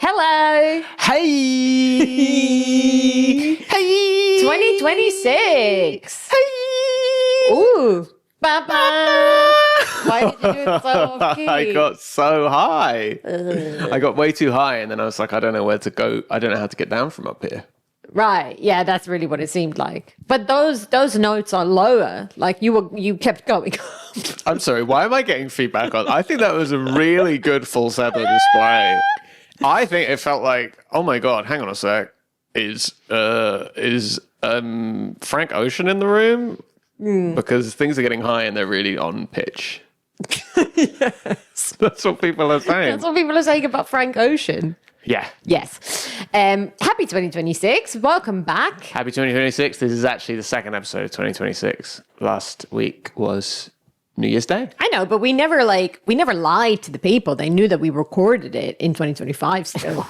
Hello. Hey. Hey. 2026. Hey. Ooh. Ba-ba. Why did you do it so off-key? I got so high. I got way too high, and then I was like, I don't know where to go. I don't know how to get down from up here. Right. Yeah, that's really what it seemed like. But those notes are lower. Like you kept going. I'm sorry. Why am I getting feedback on? I think that was a really good falsetto display. I think it felt like, oh my god, hang on a sec. Is Frank Ocean in the room? Because things are getting high and they're really on pitch. Yes. That's what people are saying. That's what people are saying about Frank Ocean. Yeah. Yes. Happy 2026. Welcome back. Happy 2026. This is actually the second episode of 2026. Last week was New Year's Day. I know, but we never lied to the people. They knew that we recorded it in 2025 still.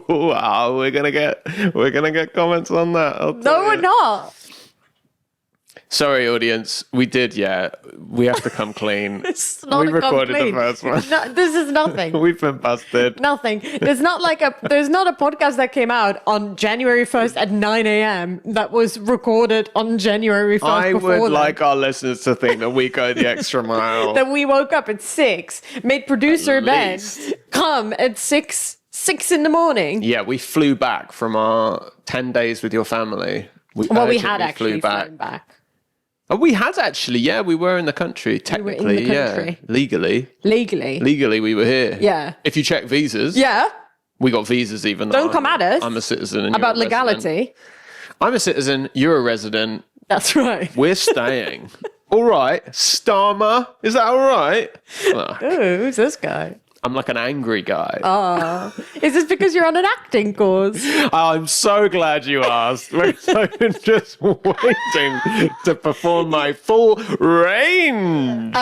Wow, we're gonna get comments on that. No, we're not. Sorry, audience. We did, yeah. We have to come clean. It's not we a recorded complaint. the first one. No, this is nothing. We've been busted. Nothing. There's not a podcast that came out on January 1st at 9 a.m. that was recorded on January 1st I before would that. like our listeners to think that we go the extra mile. That we woke up at 6, made producer At Ben least. come at 6 in the morning. Yeah, we flew back from our 10 days with your family. We had actually flown back. Oh, we had actually, yeah, we were in the country, technically, we were in the country. Yeah. Legally, we were here. Yeah. If you check visas, Yeah. we got visas even though Don't come at us. I'm a citizen. And About you're a resident. legality. I'm a citizen, you're a resident, That's right. we're staying. All right, Starmer, is that all right? Look, Ooh, who's this guy? I'm like an angry guy. Is this because you're on an acting course? I'm so glad you asked. Because I've been just waiting to perform my full range.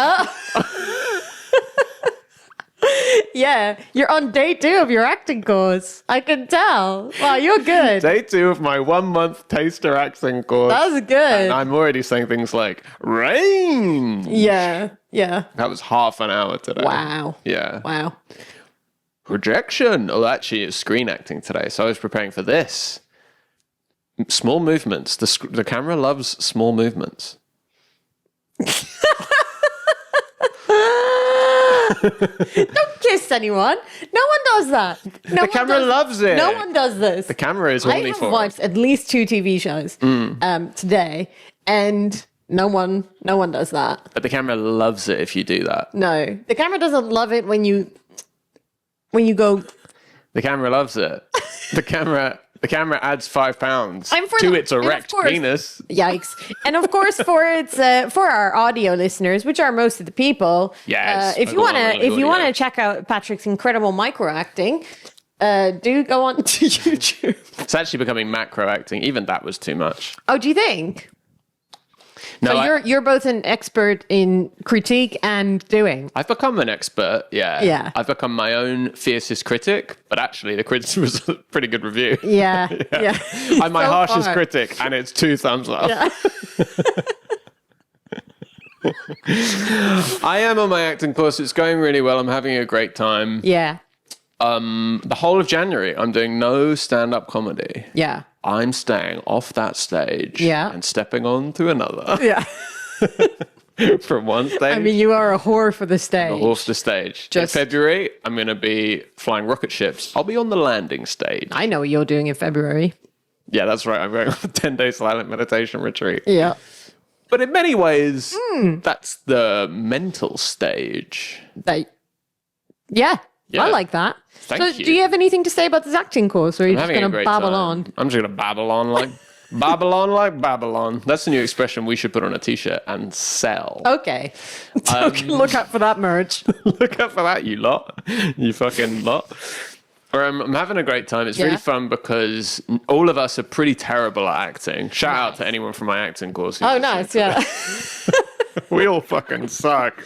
Yeah, you're on day 2 of your acting course. I can tell. Wow, you're good. Day 2 of my 1-month taster acting course. That's good. And I'm already saying things like, range. Yeah. That was half an hour today. Wow. Yeah. Wow. Projection. Oh, actually, it's screen acting today. So I was preparing for this. Small movements. The camera loves small movements. Don't kiss anyone. No one does that. The camera loves it. No one does this. The camera is I horny have for it. watched at least 2 TV shows today, and no one does that. But the camera loves it if you do that. No, the camera doesn't love it when you go. The camera loves it. The camera adds 5 pounds I'm for to the- its and of erect course- penis. Yikes! And of course, for our audio listeners, which are most of the people, Yes, if I you got want a lot to of audio. check out Patrick's incredible micro acting, do go on to YouTube. It's actually becoming macro acting. Even that was too much. Oh, do you think? No, So you're both an expert in critique and doing. I've become an expert. Yeah. Yeah. I've become my own fiercest critic, but actually the critic was a pretty good review. Yeah. I'm my So harshest far. critic, and it's 2 thumbs up. Yeah. I am on my acting course. It's going really well. I'm having a great time. Yeah. The whole of January, I'm doing no stand-up comedy. Yeah. I'm staying off that stage Yeah. and stepping on to another. Yeah. From one stage I mean, you are a whore for the stage. off the stage. Just- In February, I'm going to be flying rocket ships. I'll be on the landing stage. I know what you're doing in February. Yeah, that's right. I'm going on a 10-day silent meditation retreat. Yeah. But in many ways, that's the mental stage. Yeah. Yeah. I like that. Thank so you. do you have anything to say about this acting course, or are you I'm just having a going to great babble time. on? I'm just going to babble on like Babylon like Babylon. That's the new expression we should put on a t-shirt and sell. Okay. Look out for that merch. Look out for that, you lot. You fucking lot. I'm having a great time. It's Yeah. really fun because all of us are pretty terrible at acting. Shout out to anyone from my acting course. who's Oh, listening nice. to Yeah. We all fucking suck.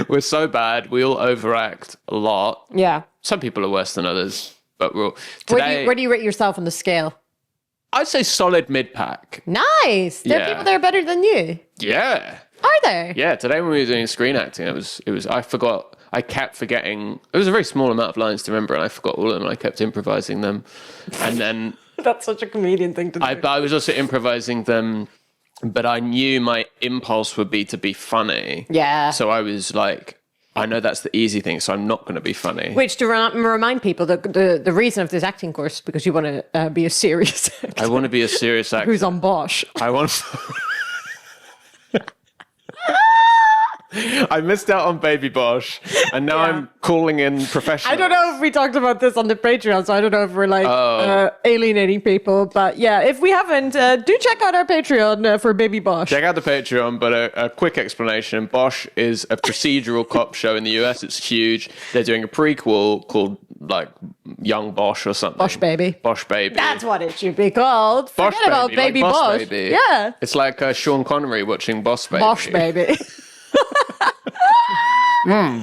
We're so bad. We all overact a lot. Yeah. Some people are worse than others, but we're all... Where do you rate yourself on the scale? I'd say solid mid-pack. Nice. There are Yeah. people that are better than you. Yeah. Are there? Yeah, today when we were doing screen acting, it was I forgot I kept forgetting. It was a very small amount of lines to remember, and I forgot all of them, and I kept improvising them. And then That's such a comedian thing to do. I was also improvising them, but I knew my impulse would be to be funny. Yeah. So I was like, I know that's the easy thing, so I'm not going to be funny. Which, to remind people, the reason of this acting course is because you want to be a serious actor. I want to be a serious actor. Who's on Bosch. I want. I missed out on Baby Bosch, and now I'm calling in professionals. I don't know if we talked about this on the Patreon, so I don't know if we're like alienating people. But yeah, if we haven't, do check out our Patreon for Baby Bosch. Check out the Patreon, but a quick explanation. Bosch is a procedural cop show in the US. It's huge. They're doing a prequel called like Young Bosch or something. Bosch Baby. Bosch Baby. That's what it should be called. Bosch Forget about Baby like Bosch. Baby. Yeah. It's like Sean Connery watching Boss Baby. Bosch Baby.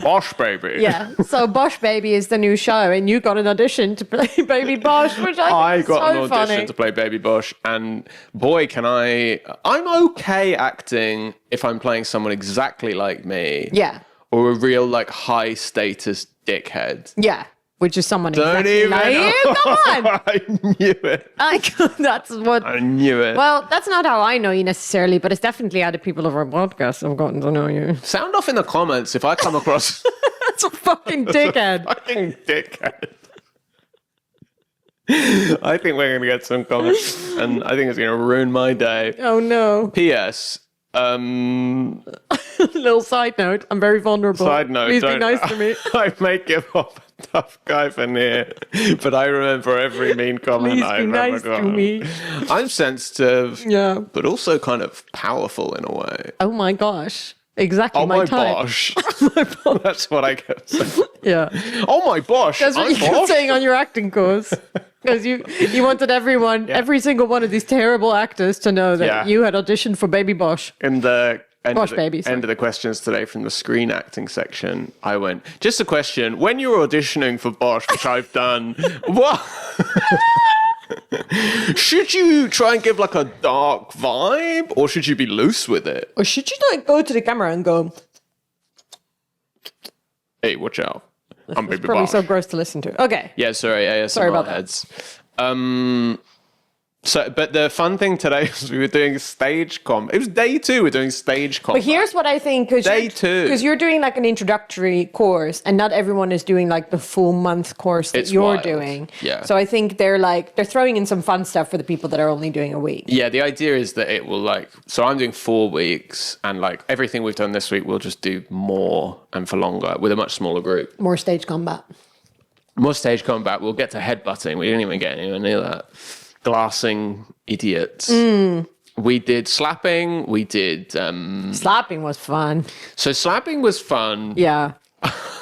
Bosch Baby. Yeah. So Bosch Baby is the new show, and you got an audition to play Baby Bosch, which I think is got so an audition funny. to play Baby Bosch, and boy, I'm okay acting if I'm playing someone exactly like me. Yeah. Or a real like high status dickhead. Yeah. Which is someone Don't exactly even. like you. Come on. I knew it. That's what. I knew it. Well, that's not how I know you necessarily, but it's definitely how the people of our podcast have gotten to know you. Sound off in the comments if I come across That's a fucking dickhead. fucking dickhead. I think we're going to get some comments, and I think it's going to ruin my day. Oh no. P.S. Little side note, I'm very vulnerable. Side note, Please be nice to me. I may give off a tough guy for near, but I remember every mean comment Please I've be nice ever to gotten. me. I'm sensitive, Yeah. but also kind of powerful in a way. Oh my gosh. Exactly Oh my my type. Bosch. That's what I kept saying. Yeah. Oh my Bosch. That's what I'm you kept Bosch. saying on your acting course. Because you wanted every single one of these terrible actors to know that Yeah. you had auditioned for Baby Bosch. In the Bosch Baby, sorry. end of the questions today from the screen acting section, I went, just a question. When you were auditioning for Bosch, which I've done, what? Should you try and give like a dark vibe, or should you be loose with it? Or should you like go to the camera and go, Hey, watch out. I'm it's Baby probably Bosch. so gross to listen to. Okay. Yeah, sorry, ASMR Sorry about that. heads. But the fun thing today was we were doing stage comp. It was day 2. We're doing stage comp. But here's what I think, Day 2. because you're doing like an introductory course, and not everyone is doing like the full month course that It's you're wild. doing. Yeah. So I think they're throwing in some fun stuff for the people that are only doing a week. Yeah, the idea is that it will so I'm doing 4 weeks, and like everything we've done this week, we'll just do more and for longer with a much smaller group. More stage combat. More stage combat. We'll get to headbutting. We didn't even get anywhere near that. Glassing idiots. We did slapping. We did. Slapping was fun. So slapping was fun. Yeah.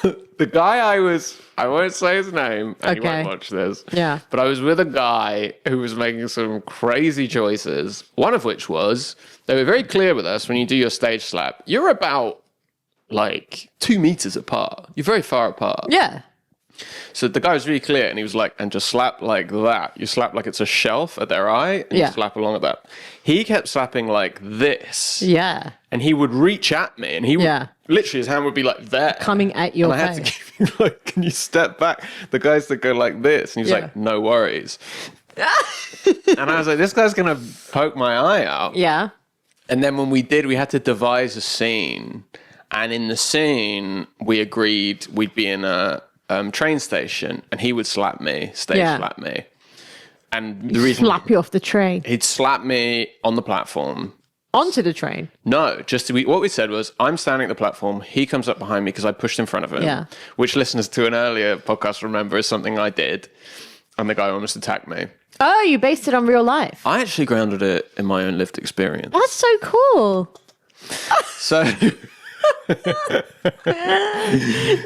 The guy I won't say his name, and he Okay. won't watch this. Yeah. But I was with a guy who was making some crazy choices. One of which was, they were very clear with us when you do your stage slap, you're about like 2 meters apart. You're very far apart. Yeah. So the guy was really clear, and he was like, and just slap like that. You slap like it's a shelf at their eye, and Yeah. you slap along at that. He kept slapping like this. Yeah. And he would reach at me, and he would, Yeah. literally his hand would be like there. Coming at your And I had to face. keep him like, can you step back? The guys that go like this, and he's Yeah. like, no worries. And I was like, this guy's gonna poke my eye out. Yeah. And then when we did, we had to devise a scene, and in the scene, we agreed we'd be in a train station, and he would slap me, slap me. And the reason Slap you off the train. he'd slap me on the platform. Onto the train. No, what we said was, I'm standing at the platform. He comes up behind me because I pushed in front of him. Yeah. Which listeners to an earlier podcast remember is something I did, and the guy almost attacked me. Oh, you based it on real life. I actually grounded it in my own lived experience. That's so cool. So,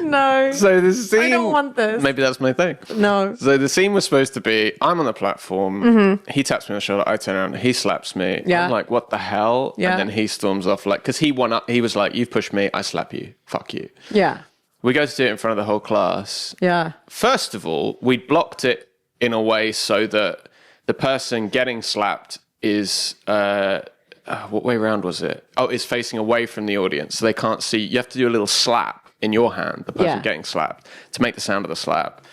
No. so the scene. I don't want this. Maybe that's my thing. No. So the scene was supposed to be, I'm on the platform, he taps me on the shoulder, I turn around, he slaps me. Mm-hmm. Yeah. I'm like, what the hell? Yeah. And then he storms off, like, because he won up, he was like, you've pushed me, I slap you, fuck you. Yeah. We go to do it in front of the whole class. Yeah. First of all, we blocked it in a way so that the person getting slapped is, what way around was it? Oh, is facing away from the audience, so they can't see. You have to do a little slap in your hand, the person getting slapped, to make the sound of the slap.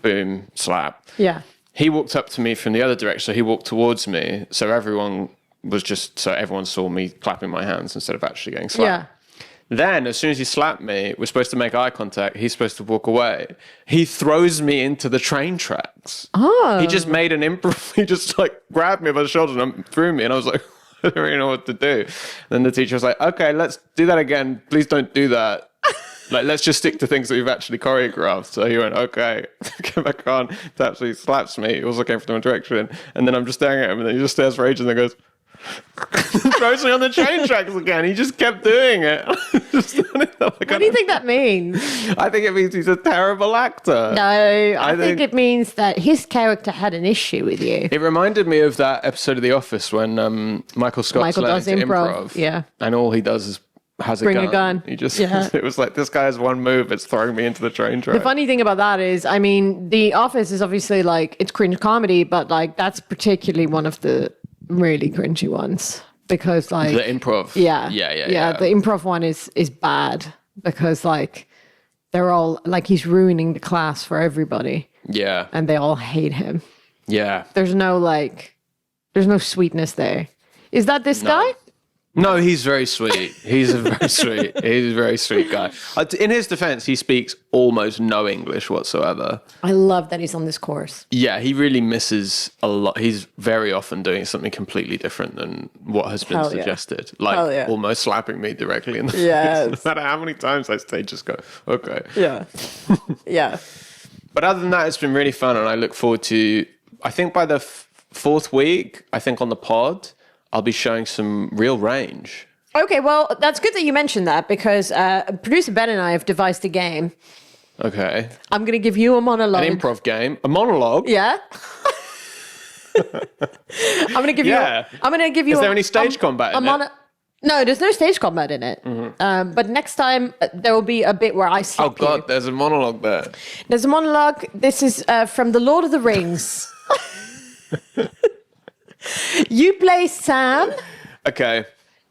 Boom, slap. Yeah. He walked up to me from the other direction, so he walked towards me. So everyone saw me clapping my hands instead of actually getting slapped. Yeah. Then, as soon as he slapped me, we're supposed to make eye contact. He's supposed to walk away. He throws me into the train tracks. Oh. He just made an improv. He just like grabbed me by the shoulder and threw me. And I was like, I don't really know what to do. Then the teacher was like, okay, let's do that again. Please don't do that. Like, let's just stick to things that we've actually choreographed. So he went, okay, get back on. He actually slaps me. He also came from the direction. And then I'm just staring at him, and then he just stares for ages and then goes, throws me on the train tracks again. He just kept doing it. What do you think that means? I think it means he's a terrible actor. No, I think it means that his character had an issue with you. It reminded me of that episode of The Office when Michael Scott's learning to improv. Yeah. And all he does is has Bring a gun. He just, it was like, this guy has one move, it's throwing me into the train track. The funny thing about that is, I mean, The Office is obviously like, it's cringe comedy, but like, that's particularly one of the really cringy ones. Because like... The improv. Yeah. Yeah. The improv one is bad because like, they're all, like he's ruining the class for everybody. Yeah. And they all hate him. Yeah. There's no sweetness there. Is that this guy? No, he's very sweet. He's a very sweet guy. In his defense, he speaks almost no English whatsoever. I love that he's on this course. Yeah, he really misses a lot. He's very often doing something completely different than what has been suggested. Like almost slapping me directly in the face. No matter how many times I say, just go, okay. Yeah. Yeah. But other than that, it's been really fun. And I look forward to, I think by the fourth week, I think on the pod, I'll be showing some real range. Okay, well, that's good that you mentioned that because producer Ben and I have devised a game. Okay. I'm going to give you a monologue. An improv game? A monologue? Yeah. I'm going to give you. Is there any stage combat in it? No, there's no stage combat in it. Mm-hmm. But next time there will be a bit where I slap you. Oh God, there's a monologue there. There's a monologue. This is from The Lord of the Rings. You play Sam. Okay.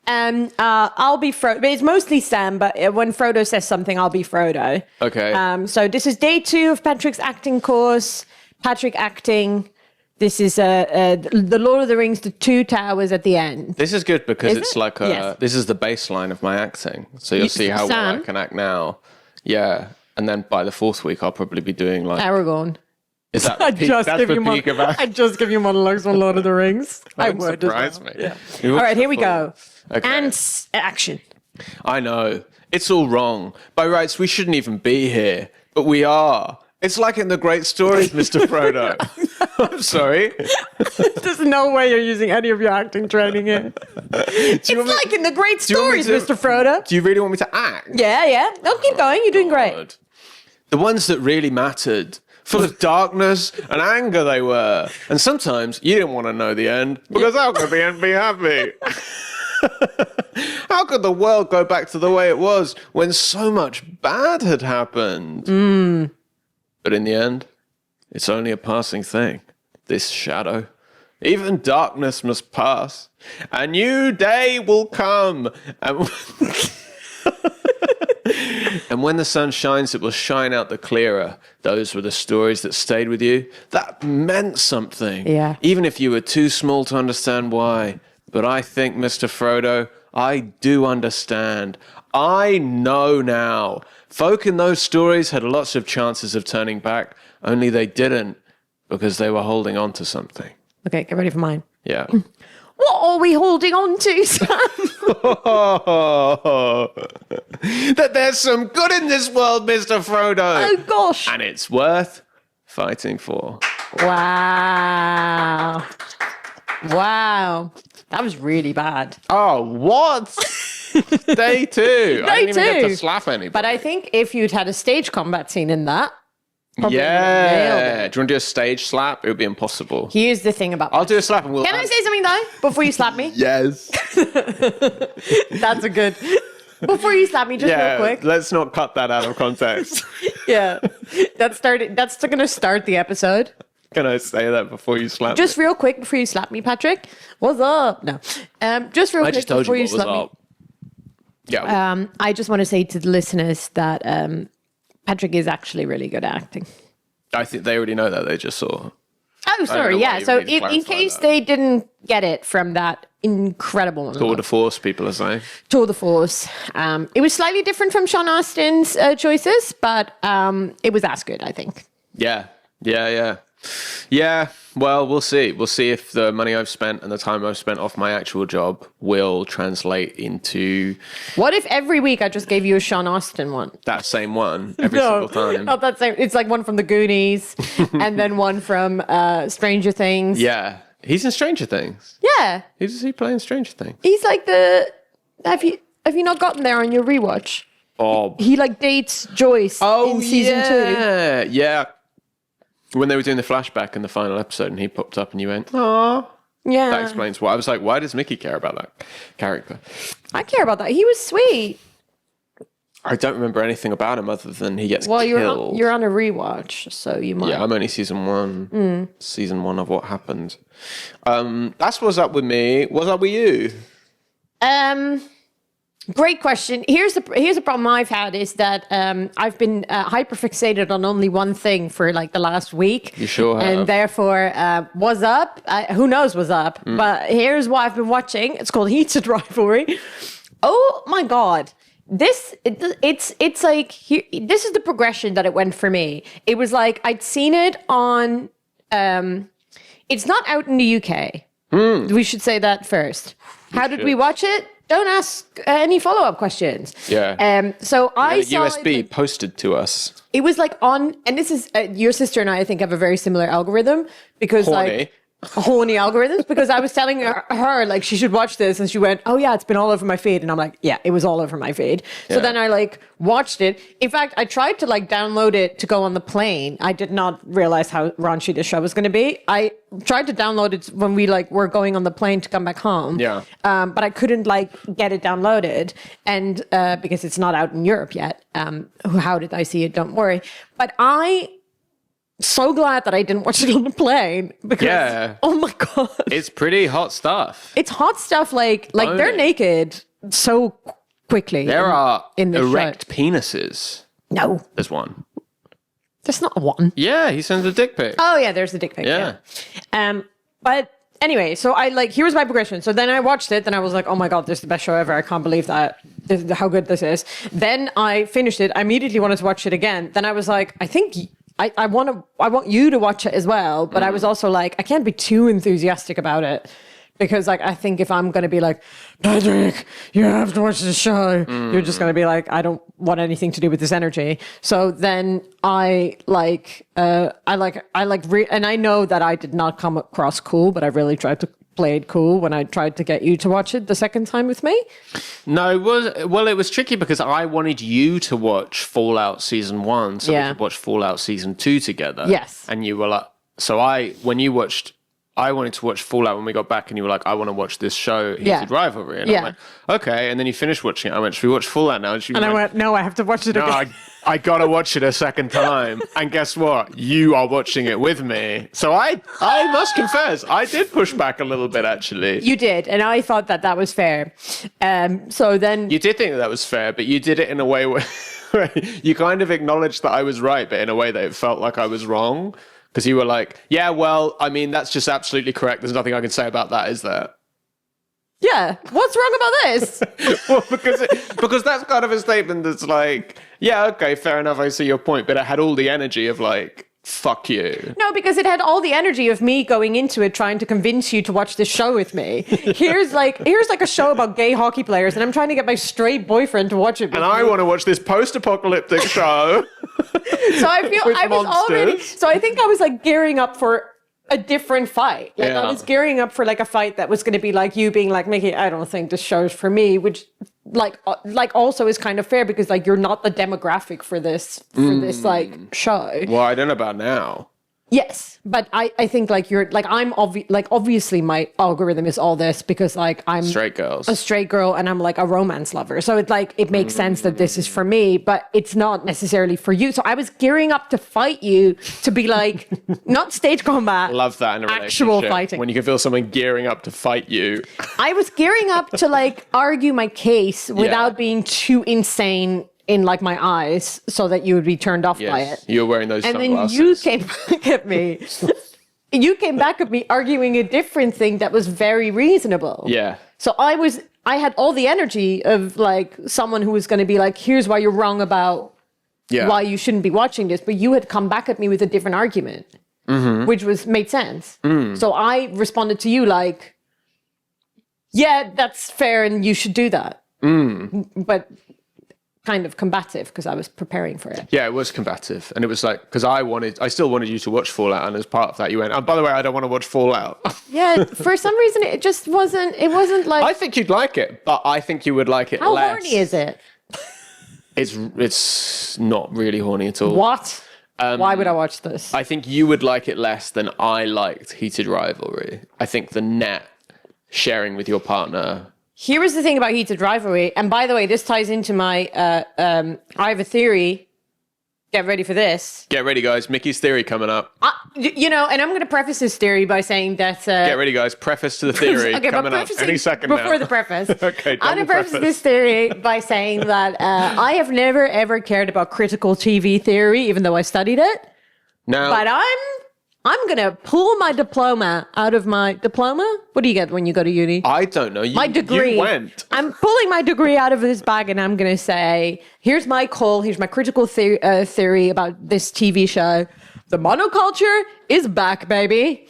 And I'll be Frodo. It's mostly Sam, but when Frodo says something, I'll be Frodo. Okay. So this is day 2 of Patrick's acting course. Patrick acting. This is The Lord of the Rings, the 2 towers at the end. This is good because it's like this is the baseline of my acting. So you'll see how well I can act now. Yeah. And then by the 4th week, I'll probably be doing like... Aragorn. Is that the peak? That's the peak of acting? I'd just give you monologues on Lord of the Rings. I would. Surprise me. Yeah. All right, here we go. Okay. And action. I know. It's all wrong. By rights, we shouldn't even be here. But we are. It's like in the great stories, Mr. Frodo. I'm sorry. There's no way you're using any of your acting training here. It's like in the great stories, Mr. Frodo. Do you really want me to act? Yeah. No, keep going. You're doing great. The ones that really mattered. Full of darkness and anger they were. And sometimes you didn't want to know the end because how could the end be happy? How could the world go back to the way it was when so much bad had happened? But in the end, it's only a passing thing. This shadow. Even darkness must pass. A new day will come. And when the sun shines, it will shine out the clearer. Those were the stories that stayed with you. That meant something. Yeah. Even if you were too small to understand why. But I think, Mr. Frodo, I do understand. I know now. Folk in those stories had lots of chances of turning back, only they didn't because they were holding on to something. Okay, get ready for mine. Yeah. What are we holding on to, Sam? That there's some good in this world, Mr. Frodo. Oh, gosh. And it's worth fighting for. Wow. That was really bad. Oh, what? Day 2. I didn't even get to slap anybody. But I think if you'd had a stage combat scene in that, yeah. Do you want to do a stage slap? It would be impossible. Here's the thing about... I'll do a slap and we'll... Can I say something though? Before you slap me? Yes. That's a good... Before you slap me, just real quick. Let's not cut that out of context. Yeah. That's going to start the episode. Can I say that before you slap me? Just real quick before you slap me, Patrick. What's up? No. Just real quick before you slap me. Yeah. I just want to say to the listeners that Patrick is actually really good at acting. I think they already know that. They just saw. Oh, sorry. Yeah. So in case they didn't get it from that incredible monologue. Tour de force, people are saying. Tour de force. It was slightly different from Sean Astin's choices, but it was as good, I think. Yeah. Well, we'll see. We'll see if the money I've spent and the time I've spent off my actual job will translate into... What if every week I just gave you a Sean Astin one? That same one every single time. Not that same. It's like one from The Goonies and then one from Stranger Things. Yeah. He's in Stranger Things. Yeah. Who's he playing Stranger Things? He's like the... Have you not gotten there on your rewatch? Oh. He like dates Joyce in season 2. Yeah. When they were doing the flashback in the final episode and he popped up and you went, "Aww." Yeah. That explains why. I was like, why does Micky care about that character? I care about that. He was sweet. I don't remember anything about him other than he gets killed. Well, you're on a rewatch, so you might. Yeah, I'm only season 1. Season 1 of what happened. That's what's up with me. What's up with you? Great question. Here's a problem I've had is that I've been hyperfixated on only one thing for like the last week. You sure have. And therefore, what's up? Who knows what's up? But here's what I've been watching. It's called Heated Rivalry. Oh my God. It's like, this is the progression that it went for me. It was like, I'd seen it on, it's not out in the UK. We should say that first. How did we watch it? Don't ask any follow-up questions. Yeah. So I saw USB posted to us. It was like on, and this is your sister and I think have a very similar algorithm because horny algorithms, because I was telling her like she should watch this and she went, "Oh yeah, it's been all over my feed," and I'm like, "Yeah, it was all over my feed." So then I like watched it. In fact, I tried to like download it to go on the plane. I did not realize how raunchy this show was going to be. I tried to download it when we like were going on the plane to come back home. Yeah. But I couldn't like get it downloaded, and because it's not out in Europe yet. How did I see it? Don't worry. But so glad that I didn't watch it on the plane because oh my God, it's pretty hot stuff. It's hot stuff like they're naked so quickly. There are in the erect penises. No, there's one. There's not one. Yeah, he sends a dick pic. Oh yeah, there's the dick pic. Yeah. But anyway, so I like here's my progression. So then I watched it, and I was like, oh my God, this is the best show ever. I can't believe that. How good this is. Then I finished it. I immediately wanted to watch it again. Then I was like, I think. I want you to watch it as well, but I was also like, I can't be too enthusiastic about it because like I think if I'm gonna be like, Patrick, you have to watch the show, you're just gonna be like, I don't want anything to do with this energy. So then and I know that I did not come across cool, but I really tried to play it cool when I tried to get you to watch it the second time with me. No, it was tricky because I wanted you to watch Fallout Season 1 so we could watch Fallout Season 2 together. Yes. And you were like, I wanted to watch Fallout when we got back, and you were like, I want to watch this show, Heated Rivalry. And I went, okay. And then you finished watching it. I went, should we watch Fallout now? And I went, no, I have to watch it again. I got to watch it a second time. And guess what? You are watching it with me. So I must confess, I did push back a little bit, actually. You did. And I thought that was fair. So then... You did think that was fair, but you did it in a way where you kind of acknowledged that I was right, but in a way that it felt like I was wrong. Because you were like, yeah, well, I mean, that's just absolutely correct. There's nothing I can say about that, is there? Yeah. What's wrong about this? Well, because that's kind of a statement that's like, yeah, okay, fair enough, I see your point. But it had all the energy of like, fuck you. No, because it had all the energy of me going into it trying to convince you to watch this show with me. Here's like a show about gay hockey players, and I'm trying to get my straight boyfriend to watch it with me. I want to watch this post-apocalyptic show. So I think I was like gearing up for a different fight. Like I was gearing up for like a fight that was going to be like you being like, Micky, I don't think this show's for me, which like also is kind of fair because like you're not the demographic for this like show. Well, I don't know about now. Yes, but I think like you're like obviously my algorithm is all this because like I'm Straight girls. a straight girl and I'm like a romance lover. So it's like it makes sense that this is for me, but it's not necessarily for you. So I was gearing up to fight you to be like not stage combat. Love that in a actual relationship. fighting. When you can feel someone gearing up to fight you. I was gearing up to like argue my case without being too insane in like my eyes so that you would be turned off by it. You were wearing those And sunglasses. then you came back at me. You came back at me arguing a different thing that was very reasonable. Yeah. So I had all the energy of like someone who was going to be like, here's why you're wrong about why you shouldn't be watching this. But you had come back at me with a different argument, which made sense. So I responded to you like, yeah, that's fair and you should do that. But kind of combative because I was preparing for it. Yeah, it was combative. And it was like, because I still wanted you to watch Fallout. And as part of that, you went, oh, by the way, I don't want to watch Fallout. Yeah, for some reason, it wasn't like... I think you'd like it, but I think you would like it How less. horny is it? It's not really horny at all. What? Why would I watch this? I think you would like it less than I liked Heated Rivalry. I think the net sharing with your partner... Here is the thing about Heated Rivalry, and by the way, this ties into my, I have a theory. Get ready for this. Get ready, guys. Mickey's theory coming up. And I'm going to preface this theory by saying that... Get ready, guys. Preface to the theory coming up any second now. Before the preface. Okay, I'm going to preface this theory by saying that I have never, ever cared about critical TV theory, even though I studied it. Now, But I'm going to pull my diploma out of my... Diploma? What do you get when you go to uni? I don't know. My degree. You went. I'm pulling my degree out of this bag and I'm going to say, here's my call. Here's my critical theory about this TV show. The monoculture is back, baby.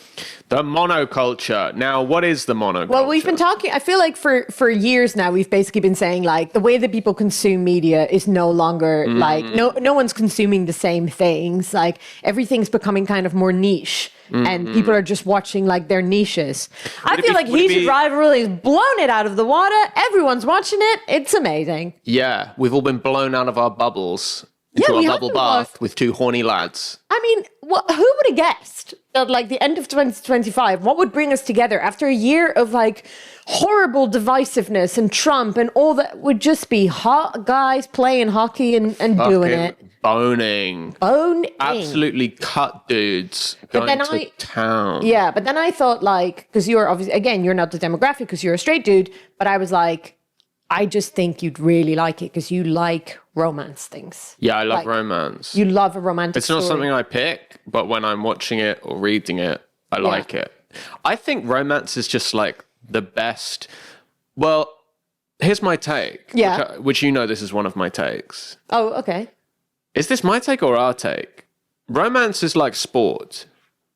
The monoculture. Now, what is the monoculture? Well, we've been talking, I feel like for years now, we've basically been saying like the way that people consume media is no longer like, no one's consuming the same things. Like everything's becoming kind of more niche and people are just watching like their niches. I feel like Heated Rivalry has blown it out of the water. Everyone's watching it. It's amazing. Yeah, we've all been blown out of our bubbles into our bubble bath with two horny lads. I mean, who would have guessed that like the end of 2025, what would bring us together after a year of like horrible divisiveness and Trump and all that would just be hot guys playing hockey and doing it. Boning. Absolutely cut dudes going to town. Yeah, but then I thought like, because you're obviously, again, you're not the demographic because you're a straight dude, but I was like, I just think you'd really like it because you like romance things. Yeah, I love romance. You love a romantic It's not story. something I pick, but when I'm watching it or reading it, I like it. I think romance is just like the best. Well, here's my take. Yeah. Which you know this is one of my takes. Oh, okay. Is this my take or our take? Romance is like sport.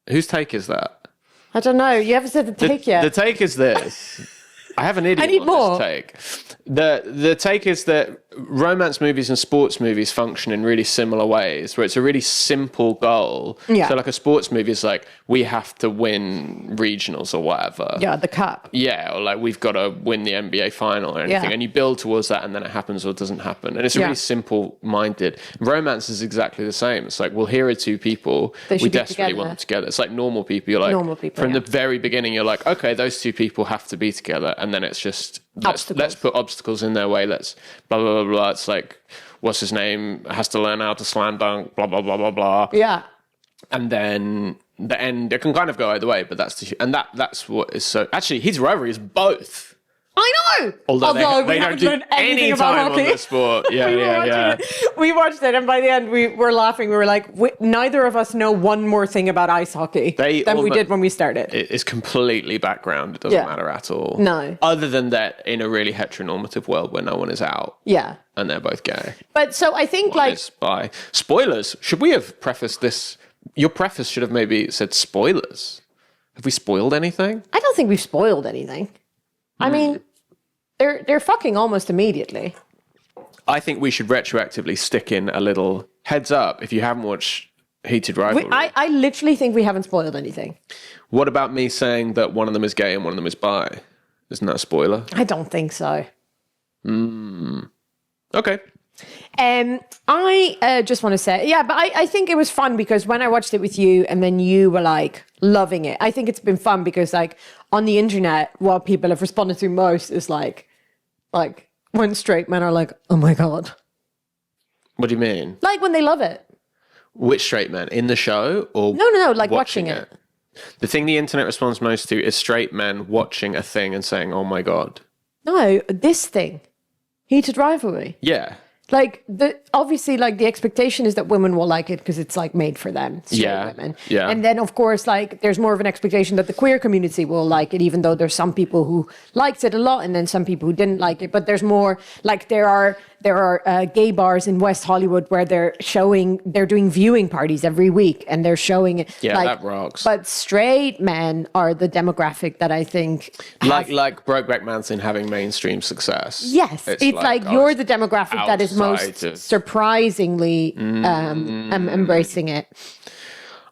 Whose take is that? I don't know. You haven't said the take yet. The take is this. I have an idiot I need on more. this take. The take is that romance movies and sports movies function in really similar ways, where it's a really simple goal. Yeah. So like a sports movie is like, we have to win regionals or whatever. Yeah, the cup. Yeah, or like we've got to win the NBA final or anything. Yeah. And you build towards that and then it happens or doesn't happen. And it's really simple-minded. Romance is exactly the same. It's like, well, here are two people. They We should be desperately want together. them together. It's like normal people. You're like, Normal people, from yeah. the very beginning, you're like, okay, those two people have to be together. And then it's just, Obstacles. let's put obstacles in their way. Let's blah, blah, blah, blah. It's like, what's his name? Has to learn how to slam dunk, blah, blah, blah, blah, blah. Yeah. And then the end, it can kind of go either way, but that's what is so... Actually, Heated Rivalry is both. I know! Although they we don't haven't do learned anything any about time on hockey. the sport. Yeah. We watched it, and by the end, we were laughing. We were like, neither of us know one more thing about ice hockey than we did when we started. It is completely background. It doesn't matter at all. No. Other than that, in a really heteronormative world where no one is out. Yeah. And they're both gay. But so I think One is bi. Spoilers. Should we have prefaced this? Your preface should have maybe said spoilers. Have we spoiled anything? I don't think we've spoiled anything. I mean, they're fucking almost immediately. I think we should retroactively stick in a little heads up if you haven't watched Heated Rivalry. I literally think we haven't spoiled anything. What about me saying that one of them is gay and one of them is bi? Isn't that a spoiler? I don't think so. Okay. I just want to say, yeah, but I think it was fun because when I watched it with you and then you were like loving it, I think it's been fun because like on the internet, what people have responded to most is like when straight men are like, oh my God. What do you mean? Like when they love it. Which straight men? In the show or No, like watching it. The thing the internet responds most to is straight men watching a thing and saying, oh my God. No, this thing. Heated Rivalry. Yeah. Like obviously like the expectation is that women will like it because it's like made for them, straight women. Yeah. And then of course like there's more of an expectation that the queer community will like it, even though there's some people who liked it a lot and then some people who didn't like it. But there's more like there are gay bars in West Hollywood where they're doing viewing parties every week and they're showing it. Yeah, like, that rocks. But straight men are the demographic that I think like Brokeback Mountain having mainstream success. Yes, it's like you're the demographic that is most surprisingly embracing it.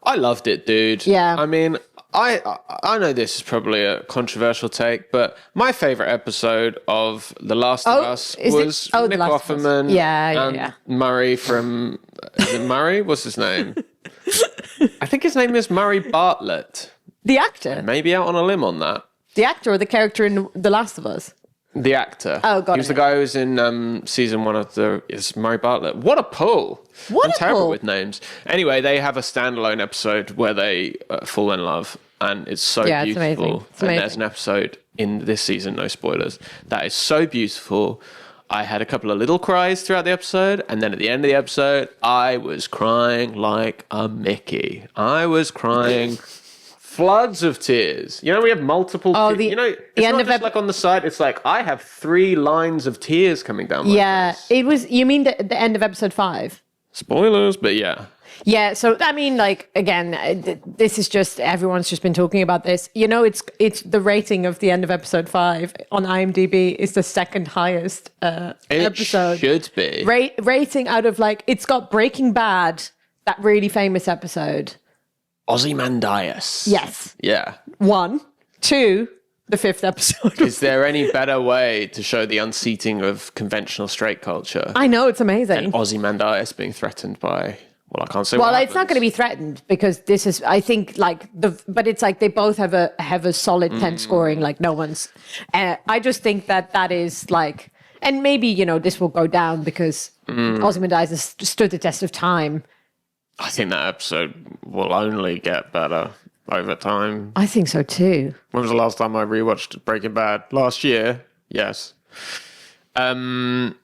I loved it, dude. Yeah. I mean, I know this is probably a controversial take, but my favorite episode of The Last of Us was Nick Offerman and Murray from... Is it Murray? What's his name? I think his name is Murray Bartlett. The actor? Maybe out on a limb on that. The actor or the character in The Last of Us? The actor. Oh, got it. He was the guy who was in season 1 of It's Murray Bartlett. What a pull. I'm terrible with names. Anyway, they have a standalone episode where they fall in love, and it's so beautiful. It's amazing. And there's an episode in this season, no spoilers, that is so beautiful. I had a couple of little cries throughout the episode, and then at the end of the episode, I was crying like a Mickey. I was crying floods of tears. You know, we have multiple tears. You know, it's not just like on the side. It's like I have 3 lines of tears coming down my face. It was, you mean the end of episode 5? Spoilers, but yeah. Yeah, so I mean, like, again, this is just, everyone's just been talking about this. You know, it's the rating of the end of episode 5 on IMDb is the second highest episode. It should be. Rating out of, like, it's got Breaking Bad, that really famous episode. Ozymandias. Yes. Yeah. 1. 2, the 5th episode. Is there any better way to show the unseating of conventional straight culture? I know, it's amazing. And Ozymandias being threatened by... Well, I can't say. Well, it's not going to be threatened because this is, I think, like but it's like they both have a solid 10 scoring. Like no one's. I just think that is like, and maybe you know this will go down because Ozymandias has stood the test of time. I think that episode will only get better over time. I think so too. When was the last time I rewatched Breaking Bad? Last year. Yes. But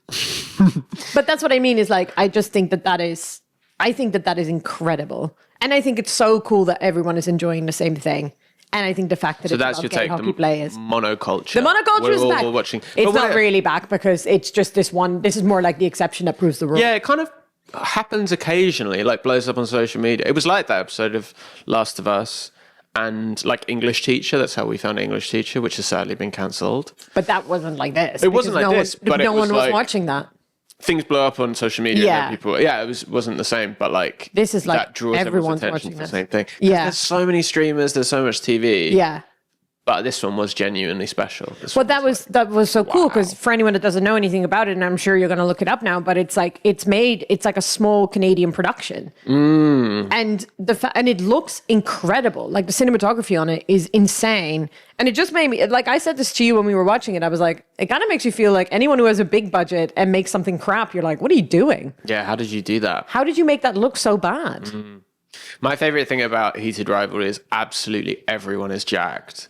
that's what I mean. Is like I just think that is. I think that is incredible. And I think it's so cool that everyone is enjoying the same thing. And I think the fact that it's about gay hockey players. Monoculture. The monoculture is back. Watching. It's not really back because it's just this one. This is more like the exception that proves the rule. Yeah, it kind of happens occasionally, like blows up on social media. It was like that episode of Last of Us and like English Teacher. That's how we found English Teacher, which has sadly been cancelled. But that wasn't like this. It wasn't like this. But no one was like, watching that. Things blow up on social media. Yeah, and people. Yeah, it wasn't the same, but like this is like that draws everyone's attention to the same thing. Yeah, there's so many streamers. There's so much TV. Yeah, but this one was genuinely special. Well, that was so cool because for anyone that doesn't know anything about it, and I'm sure you're going to look it up now, but it's like it's like a small Canadian production, and and it looks incredible. Like the cinematography on it is insane, and it just made me like I said this to you when we were watching it. I was like, it kind of makes you feel like anyone who has a big budget and makes something crap, you're like, what are you doing? Yeah, how did you do that? How did you make that look so bad? My favorite thing about Heated Rivalry is absolutely everyone is jacked.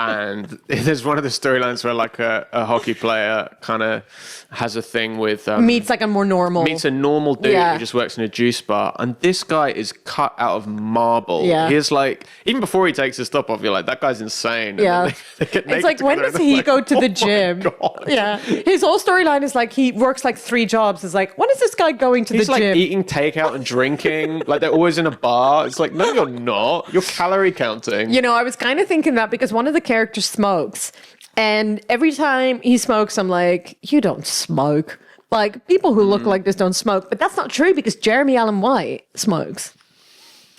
And there's one of the storylines where like a hockey player kind of has a thing with... meets like a normal dude who just works in a juice bar. And this guy is cut out of marble. Yeah. He's like, even before he takes his top off, you're like, that guy's insane. Yeah. It's like, when does he go to the gym? God. Yeah. His whole storyline is like, he works like 3 jobs. It's like, when is this guy going to the gym? He's like eating takeout and drinking. Like they're always in a bar. It's like, no, you're not. You're calorie counting. You know, I was kind of thinking that because one of the characters smokes, and every time he smokes, I'm like, you don't smoke. Like, people who look like this don't smoke. But that's not true because Jeremy Allen White smokes.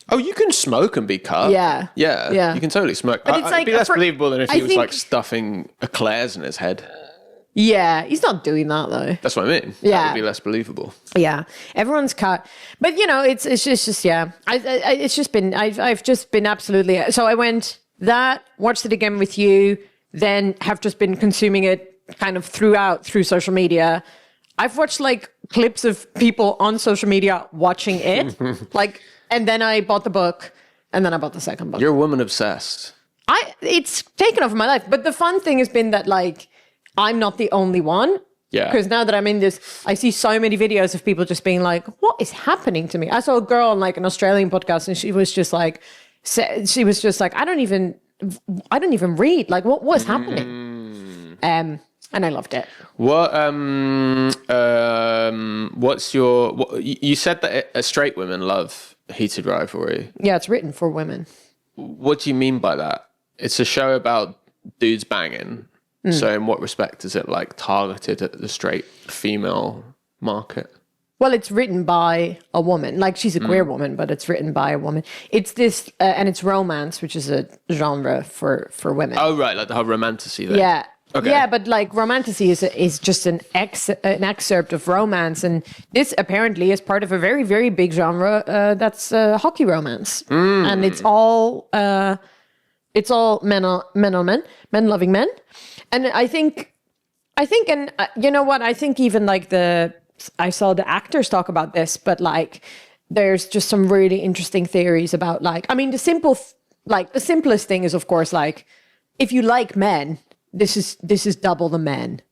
Oh, you can smoke and be cut. Yeah. You can totally smoke. But it's like, it'd be less believable than if he was like stuffing eclairs in his head. Yeah, he's not doing that though. That's what I mean. Yeah. That would be less believable. Yeah, everyone's cut, but you know, it's just yeah. It's just been I've just been absolutely. So I watched it again with you, then have just been consuming it kind of through social media. I've watched like clips of people on social media watching it, like, and then I bought the book, and then I bought the second book. You're a woman obsessed. It's taken over my life, but the fun thing has been that like I'm not the only one. Yeah. Because now that I'm in this, I see so many videos of people just being like, "What is happening to me?" I saw a girl on like an Australian podcast, and she was just like, "I don't even read. Like, what was happening?" And I loved it. You said that straight women love Heated Rivalry. Yeah, it's written for women. What do you mean by that? It's a show about dudes banging. So in what respect is it like targeted at the straight female market? Well, it's written by a woman. Like, she's a queer woman, but it's written by a woman. It's this, and it's romance, which is a genre for women. Oh, right, like the whole romantasy thing. Yeah. Okay. Yeah, but like romantasy is just an excerpt of romance, and this apparently is part of a very, very big genre that's hockey romance, and it's all men loving men, and I think, and you know what, I think even like I saw the actors talk about this, but like there's just some really interesting theories about like, I mean, the simplest thing is of course like if you like men. This is double the men.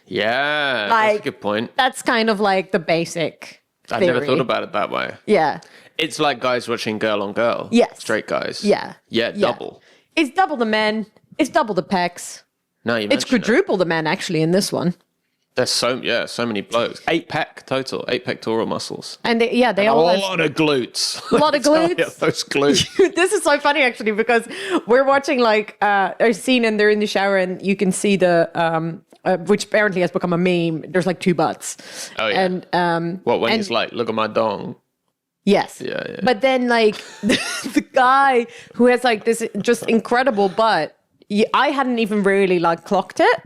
Yeah, like, that's a good point. That's kind of like the basic I've theory. never thought about it that way. Yeah. It's like guys watching Girl on Girl. Yes. Straight guys. Yeah. Yeah, double. It's double the men. It's double the pecs. No, you It's quadruple the men actually in this one. There's so many blokes. 8 pectoral muscles. And they a all lot of glutes. A lot of glutes. Yeah, those glutes. This is so funny actually because we're watching like a scene and they're in the shower and you can see the which apparently has become a meme. There's like 2 butts. Oh yeah. And when he's like, look at my dong. Yes. Yeah. But then like the guy who has like this just incredible butt, I hadn't even really like clocked it.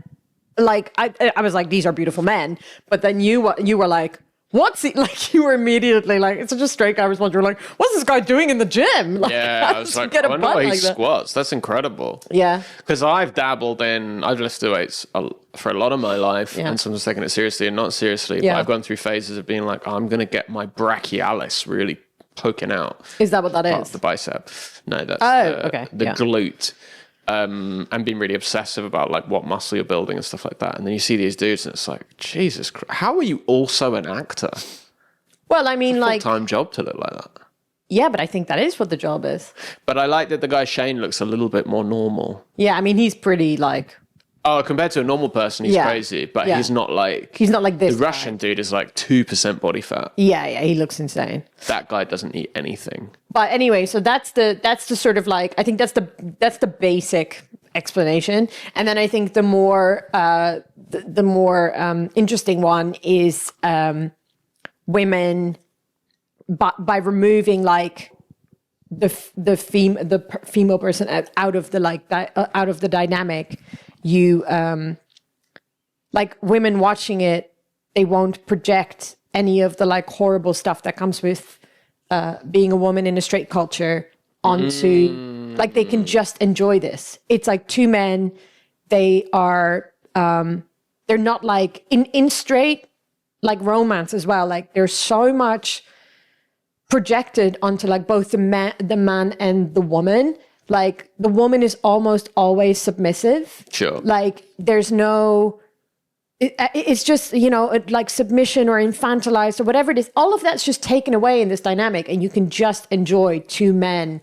Like I was like, these are beautiful men, but then you were like, what's he like? You were immediately like, it's such a straight guy response. You're like, what's this guy doing in the gym? Like, Yeah, I was like, I wonder why he squats. That's incredible. Yeah, because I've lifted weights for a lot of my life, and sometimes taken it seriously and not seriously. Yeah. But I've gone through phases of being like, I'm gonna get my brachialis really poking out. Is that what that part is? Of the bicep. No, that's the glute. And being really obsessive about like what muscle you're building and stuff like that. And then you see these dudes and it's like, Jesus Christ, how are you also an actor? Well, I mean, like full-time job to look like that. Yeah, but I think that is what the job is. But I like that the guy Shane looks a little bit more normal. Yeah, I mean, he's pretty like... Oh, compared to a normal person, he's crazy. But he's not like... He's not like this The Russian dude is like 2% body fat. Yeah, he looks insane. That guy doesn't eat anything. But anyway, so that's the sort of like... I think that's the basic explanation. And then I think the more interesting one is women... by removing like the female person out of the dynamic, you like women watching it, they won't project any of the like horrible stuff that comes with being a woman in a straight culture onto like they can just enjoy this. It's like 2 men, they are they're not like in straight like romance as well, like there's so much projected onto like both the man and the woman. Like the woman is almost always submissive. Sure. Like there's no, it's just, you know, like submission or infantilized or whatever it is. All of that's just taken away in this dynamic, and you can just enjoy 2 men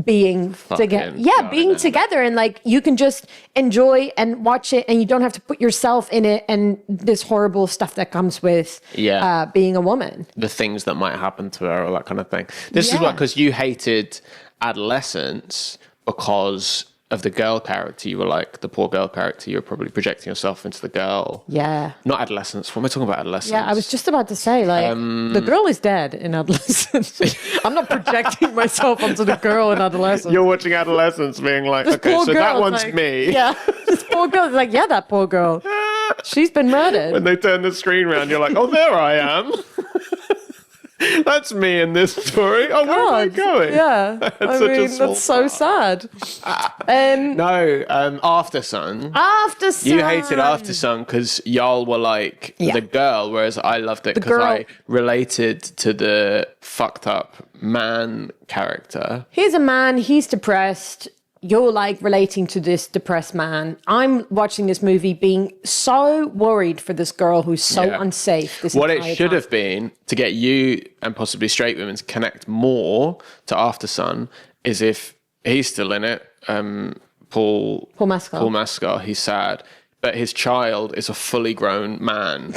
being together. Yeah, being together, and like you can just enjoy and watch it, and you don't have to put yourself in it and this horrible stuff that comes with being a woman. The things that might happen to her, or that kind of thing. This is what, because you hated adolescence because of the girl character. You were like the poor girl character. You were probably projecting yourself into the girl. Yeah. Not adolescence. What am I talking about? Adolescence. Yeah, I was just about to say, like, the girl is dead in adolescence. I'm not projecting myself onto the girl in adolescence. You're watching adolescence being like, this okay, so that one's like, me. Yeah. This poor girl is like, yeah, that poor girl. She's been murdered. When they turn the screen around, you're like, oh, there I am. That's me in this story. Oh, where am I going? Yeah. I mean, that's so sad. After Sun. After Sun. You hated After Sun because y'all were like the girl, whereas I loved it because I related to the fucked up man character. He's a man, he's depressed. You're like relating to this depressed man. I'm watching this movie being so worried for this girl who's so unsafe. What it should have been to get you and possibly straight women to connect more to After Sun is if he's still in it. Paul Mescal. He's sad, but his child is a fully grown man.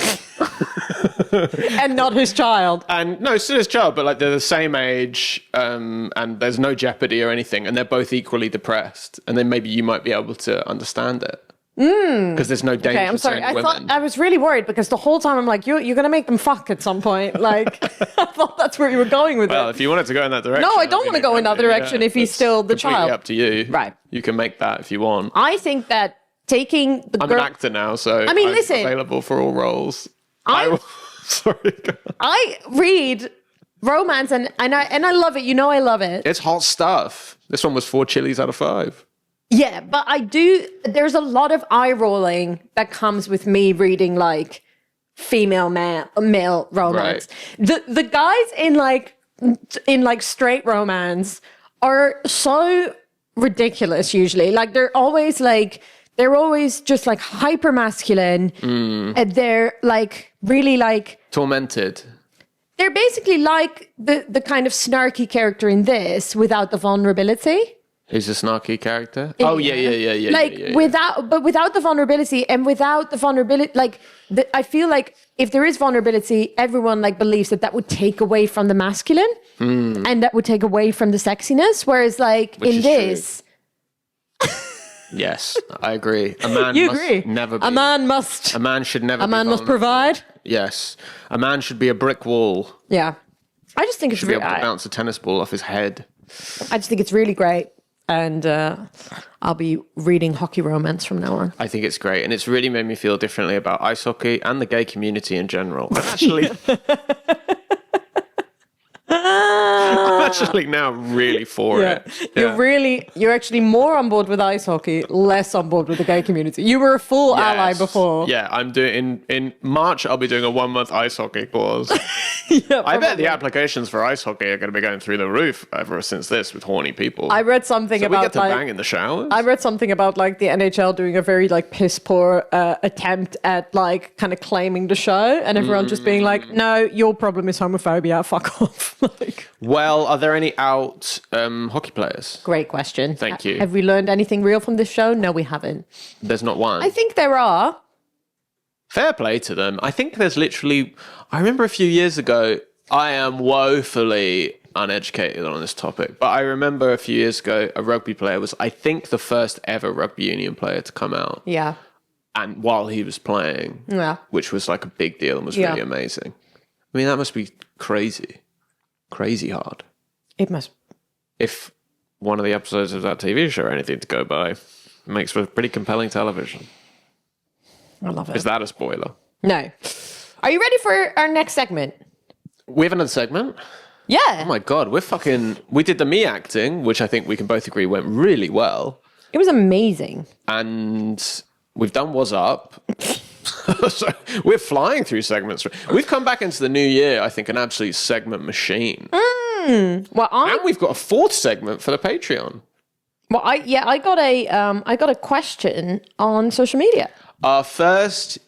And not his child. And no, still his child, but like they're the same age, and there's no jeopardy or anything, and they're both equally depressed. And then maybe you might be able to understand it. Because there's no danger. Okay, I'm sorry. I was really worried because the whole time I'm like, you're going to make them fuck at some point. Like, I thought that's where you were going with it. Well, if you wanted to go in that direction. No, I don't want to go in that direction if he's still the child. Up to you. Right. You can make that if you want. I think that taking the I'm an actor now, so I'm available for all roles. Sorry. I read romance and I love it. You know I love it. It's hot stuff. This one was 4 chilies out of 5. Yeah, but there's a lot of eye rolling that comes with me reading like female male romance. Right. The guys in like straight romance are so ridiculous usually. Like they're always just like hyper masculine and they're like really like tormented. They're basically like the kind of snarky character in this without the vulnerability. Who's a snarky character? Yeah. Oh, yeah. Like, without the vulnerability and without the vulnerability, like, I feel like if there is vulnerability, everyone, like, believes that would take away from the masculine and that would take away from the sexiness. Whereas, like, in this... Yes, I agree. A man never be... A man must... A man should never be... A man must provide? Yes. A man should be a brick wall. Yeah. I just think it's really... Should be able to bounce a tennis ball off his head. I just think it's really great. And I'll be reading hockey romance from now on. I think it's great. And it's really made me feel differently about ice hockey and the gay community in general. I'm actually now really for it. Yeah. You're actually more on board with ice hockey, less on board with the gay community. You were a full ally before. Yeah, I'm doing in March. I'll be doing a 1-month ice hockey course. I bet the applications for ice hockey are going to be going through the roof ever since this with horny people. I read something about we get to bang in the showers. I read something about like the NHL doing a very like piss poor attempt at like kind of claiming the show, and everyone just being like, "No, your problem is homophobia. Fuck off." Well, are there any out hockey players? Great question. Thank you. Have we learned anything real from this show? No, we haven't. There's not one. I think there are. Fair play to them. I think there's literally... I remember a few years ago, I am woefully uneducated on this topic, but I remember a few years ago, a rugby player was, I think, the first ever rugby union player to come out. Yeah. And while he was playing, which was like a big deal and was really amazing. I mean, that must be crazy. Crazy hard. It must. If one of the episodes of that TV show or anything to go by, it makes for pretty compelling television. I love it. Is that a spoiler? No. Are you ready for our next segment? We have another segment? Yeah. Oh my God, we did the me acting, which I think we can both agree went really well. It was amazing. And we've done Was Up. So we're flying through segments. We've come back into the new year, I think, an absolute segment machine. And we've got a 4th segment for the Patreon. Well, I got a question on social media. Actually,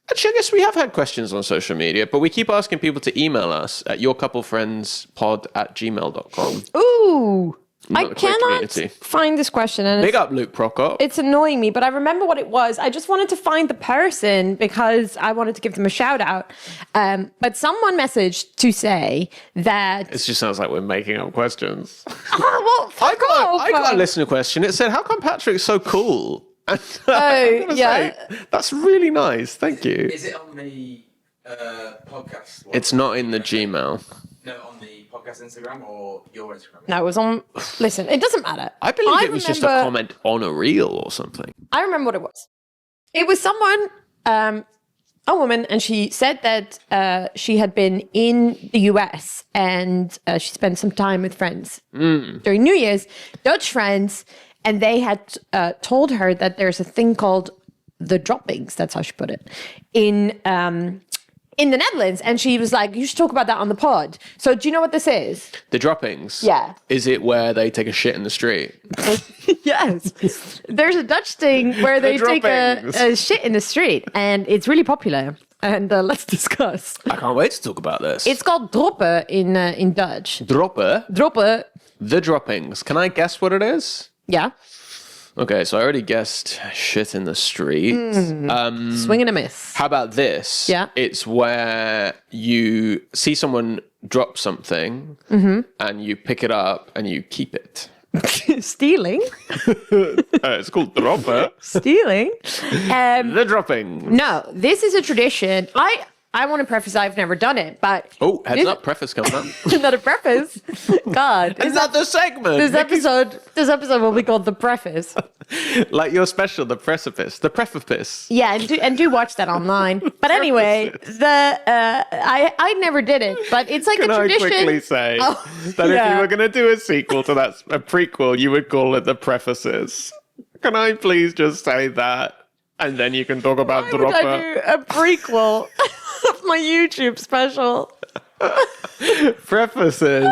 I guess we have had questions on social media, but we keep asking people to email us at yourcouplefriendspod@gmail.com. Ooh. I cannot find this question. And Big up Luke Prokop. It's annoying me, but I remember what it was. I just wanted to find the person because I wanted to give them a shout out. But someone messaged to say that... It just sounds like we're making up questions. Oh, well, I got a listener question. It said, how come Patrick's so cool? And, say, that's really nice. Thank you. Is it on the podcast one? It's not in the Gmail. No, on the podcast Instagram or your Instagram? No, it was on... Listen, it doesn't matter. I believe it was just a comment on a reel or something. I remember what it was. It was someone a woman, and she said that she had been in the US and she spent some time with friends during New Year's, Dutch friends, and they had told her that there's a thing called the droppings. That's how she put it in the Netherlands. And she was like, you should talk about that on the pod. So do you know what this is? The droppings? Yeah. Is it where they take a shit in the street? Yes. There's a Dutch thing where they take a shit in the street, and it's really popular. And let's discuss. I can't wait to talk about this. It's called droppen in Dutch. Droppen? Droppen. The droppings. Can I guess what it is? Yeah. Okay, so I already guessed shit in the street. Swing and a miss. How about this? Yeah. It's where you see someone drop something and you pick it up and you keep it. Stealing. It's called droppen. Stealing. The dropping. No, this is a tradition. I want to preface I've never done it, but... Oh, heads up, preface coming up. Not a preface. God. Is that the segment? This episode will be called The Preface. Like your special, The Precipice. The Preface. Yeah, and do watch that online. But anyway, I never did it, but it's like Can a tradition. I quickly say that if you were going to do a sequel to that, a prequel, you would call it The Prefaces. Can I please just say that? And then you can talk about Why would I Dropper. do a prequel of my YouTube special? Prefaces.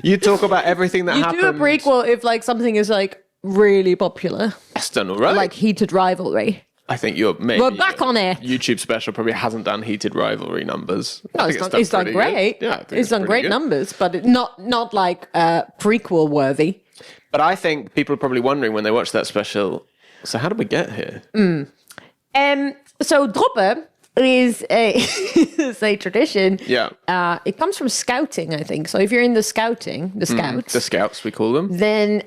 You talk about everything that You happened. do a prequel if like something is like really popular, That's done all right. like Heated Rivalry. I think you're maybe We're back on it. YouTube special probably hasn't done Heated Rivalry numbers. No, I think it's done pretty great. good. Yeah, I think it's done pretty great good. numbers, but not like prequel worthy. But I think people are probably wondering when they watch that special, so how did we get here? So droppen is a is a tradition. Yeah. It comes from scouting, I think. So if you're in the scouts, The scouts, we call them. then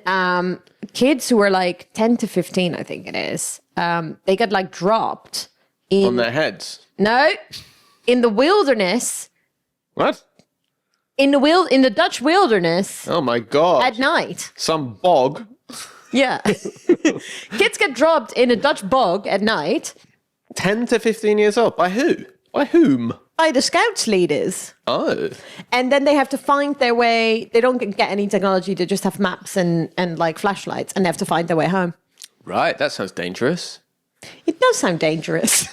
kids who are like 10 to 15, I think it is, they get like dropped in On their heads. in the wilderness, What? in the Dutch wilderness Oh my God. at night. Some bog. Yeah. Kids get dropped in a Dutch bog at night 10 to 15 years old. By who? By whom? by the scouts leaders. Oh. And then they have to find their way. They don't get any technology. They just have maps and like flashlights, and they have to find their way home. Right, that sounds dangerous. It does sound dangerous.